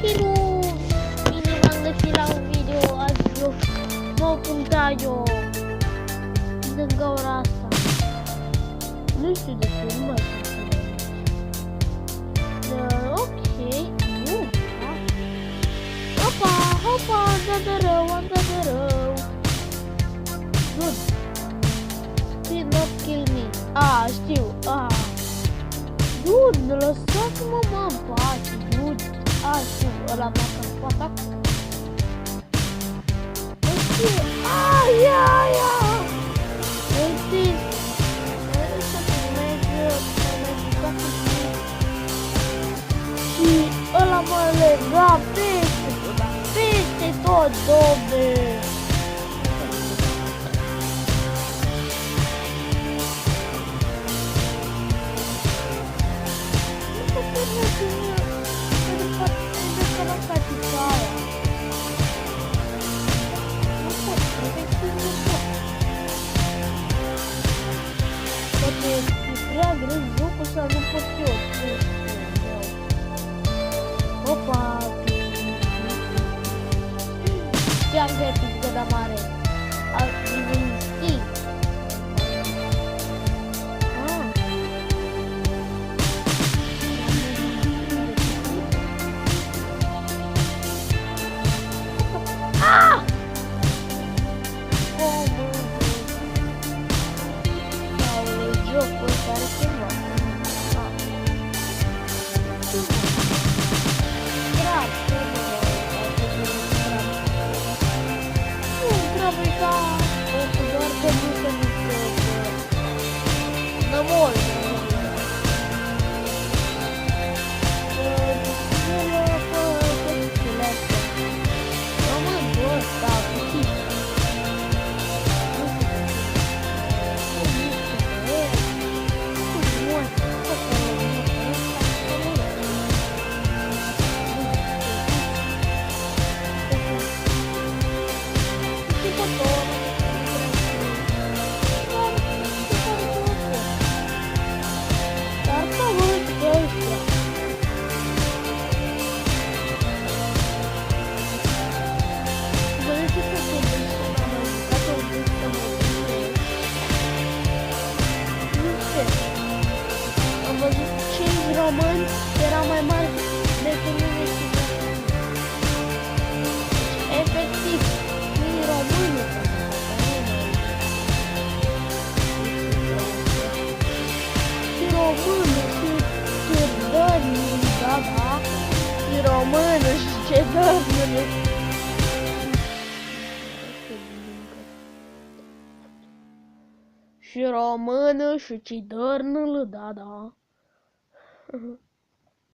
Și nu, bine m-am găsit la un video, azi eu mă puncta eu din gaura asta. Nu știu de ce, nu mai știu. Ok, bun, da. Hopa, am dat de rău. Good. Did not kill me. Știu, Dude, lăsați-mă, în pace, dude. Știu, ăla m-a căpat. Știu, ia. Uite, să filmez, și ăla mă lega peste tot, domne. Să nu pot eu. Opa! Știam că e pizcă de mare. Știi? Jocul care se va. Români era mai mare decât mine și efectiv, unii români și română și cerdări, da, și română și cerdări. Și română și cidărnă, da.